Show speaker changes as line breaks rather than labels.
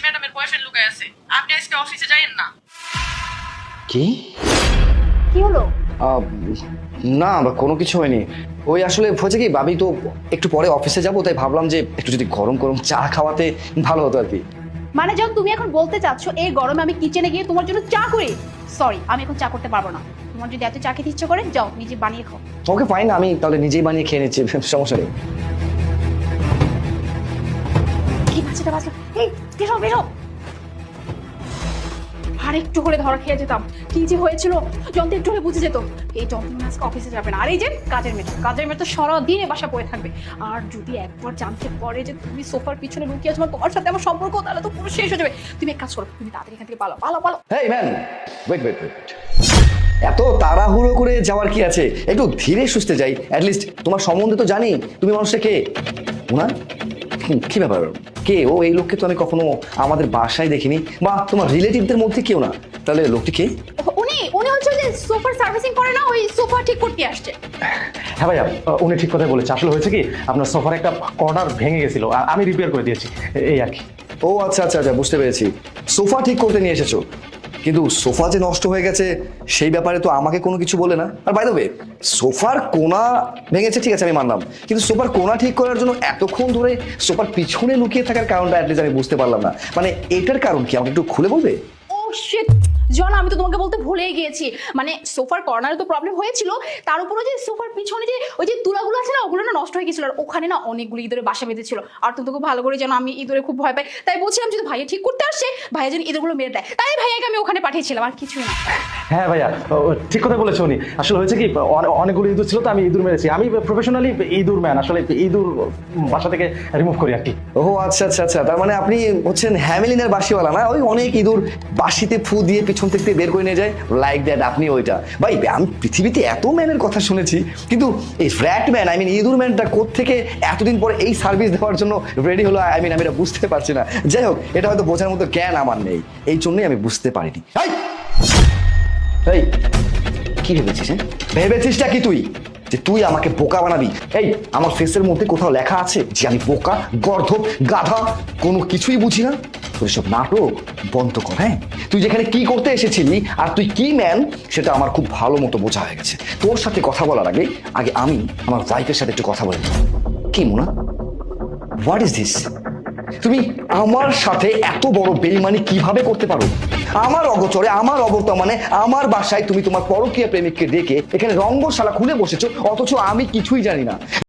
ম্যাডামের বয়ফ্রেন্ড লুকায় আছে। আপনি আজকে অফিসে যাইয়েন না।
কি?
কি হলো?
না বা কোনো কিছু হয়নি। ওই আসলে হয়েছে কি, ভাবি তো একটু পরে অফিসে যাবো, তাই ভাবলাম যে একটু যদি গরম গরম চা খাওয়াতে ভালো হতো আর কি।
মানে যখন তুমি এখন বলতে চাচ্ছ এই গরমে আমি কিচেনে গিয়ে তোমার জন্য চা করি? সরি, আমি এখন চা করতে পারবো না। তোমার যদি এত চা খেতে ইচ্ছে করে যাও নিজে বানিয়ে খাও।
ওকে ফাইন, আমি তাহলে নিজেই বানিয়ে খেয়ে নিচ্ছি, সমস্যা নেই।
কি বাচ্চাটা বাঁচলো? এই বেরো বেরো। আর একটু হলে ধরা খেয়ে যেতাম। কি যে হয়েছিল যন্ত্র একটু হলে বুঝে যেত। এই যন্ত্র আজকে অফিসে যাবে না। আর এই যে কাজের মেয়ে তো সারাদিন বাসা পড়ে থাকবে। আর যদি একবার জানতে পারে যে তুমি সোফার পিছনে লুকিয়ে আছো, তোমার সাথে আমার সম্পর্ক, তাহলে তো পুরো শেষ হয়ে যাবে। তুমি এক কাজ করো, তুমি তাড়াতাড়ি এখান থেকে পালাও পালাও পালাও।
Hey man, wait wait wait, এত তাড়াহুড়ো করে যাওয়ার কি আছে? একটু ধীরে সুস্থে যাই। অ্যাটলিস্ট তোমার সম্বন্ধে তো জানি। তুমি মানুষটা কে? ওনা কি ব্যাপার? কে ও? এই লোককে তো আমি কখনো আমাদের বাসায় দেখিনি, বা তোমার রিলেটিভদের মধ্যে কেউ না। তাহলে লোকটি কে?
উনি উনি হচ্ছে যে সোফার সার্ভিসিং করে না, ওই সোফা ঠিক করতে আসছে।
হ্যাঁ ভাইয়া, উনি ঠিক কথাই বলেছে। আসলে হয়েছে কি, আপনার সোফার একটা কর্নার ভেঙে গেছিল, আমি রিপেয়ার করে দিয়েছি, এই আর কি।
ও আচ্ছা আচ্ছা আচ্ছা, বুঝতে পেরেছি। সোফা ঠিক করতে নিয়ে এসেছো, কিন্তু সোফা যে নষ্ট হয়ে গেছে সেই ব্যাপারে তো আমাকে কোনো কিছু বলে না। আর বাই দ্য ওয়ে, সোফার কোনা ভেঙেছে ঠিক আছে, আমি মানলাম, কিন্তু সোফার কোনা ঠিক করার জন্য এতক্ষণ ধরে সোফার পিছনে লুকিয়ে থাকার কারণটা অ্যাটলিস্ট আমি বুঝতে পারলাম না। মানে এটার কারণ কি, আমাকে একটু খুলে বলবে?
ও শিট জন, আমি তো তোমাকে বলতে ভুলেই গিয়েছি। মানে সোফার কর্নারে তো প্রবলেম হয়েছিল, তার উপরে যে সোফার পিছনে যে ওই যে তুলাগুলো আছে না, ওগুলো না নষ্ট হয়ে গেছিল। আর ওখানে না অনেকগুলো ইঁদুরে বাসা বেঁধেছিল। আর তুমি তো খুব ভালো করে জানো আমি ইঁদুরে খুব ভয় পাই। তাই বলছিলাম যদি ভাইয়া ঠিক করতে আসছে, ভাইয়া যেন ইঁদুরগুলো মেরে দেয়। তাই ভাইয়াকে আমি ওখানে পাঠিয়েছিলাম, আর কিছুই না।
হ্যাঁ ভাইয়া, ঠিক কথা বলেছে উনি। আসলে হয়েছে কি, অনেকগুলো ইঁদুর ছিল তো আমি ইঁদুর মেরেছি। আমি প্রফেশনালি ইঁদুর ম্যান, আসলে ইঁদুর বাসা থেকে রিমুভ করি আর কি।
ও আচ্ছা আচ্ছা আচ্ছা, তার মানে আপনি হচ্ছেন হ্যামেলিনের বাসিওয়ালা না? ওই অনেক ইঁদুর বাসিতে ফু দিয়ে পিছন থেকে বের করে নিয়ে যায়, লাইক দ্যাট। আপনি ওইটা? ভাই আমি পৃথিবীতে এত ম্যানের কথা শুনেছি, কিন্তু এই র্যাট ম্যান, আই মিন ইঁদুর ম্যানটা কোত্থেকে এতদিন পরে এই সার্ভিস দেওয়ার জন্য রেডি হলো, আই মিন আমি এটা বুঝতে পারছি না। যাই হোক, এটা হয়তো বোঝার মতো জ্ঞান আমার নেই, এই জন্যই আমি বুঝতে পারিনি। এই কি ভেবেছিস? ভেবেছিসটা কি তুই, যে তুই আমাকে বোকা বানাবি? এই আমার ফেসের মধ্যে কোথাও লেখা আছে যে আমি বোকা, গর্ধব, গাধা? কোনো কিছুই বুঝি না। তোর সব নাটক বন্ধ কর। হ্যাঁ, তুই যেখানে কি করতে এসেছিলি আর তুই কি ম্যান, সেটা আমার খুব ভালো মতো বোঝা হয়ে গেছে। তোর সাথে কথা বলার আগে আমি আমার ওয়াইফের সাথে একটু কথা বলি। কি মোনা, হোয়াট ইজ দিস? তুমি আমার সাথে এত বড় বেইমানি কিভাবে করতে পারো? আমার অগোচরে, আমার অবর্তমানে, আমার বাসায় তুমি তোমার পরকীয়া প্রেমিককে ডেকে এখানে রঙ্গশালা খুলে বসেছো, অথচ আমি কিছুই জানি না।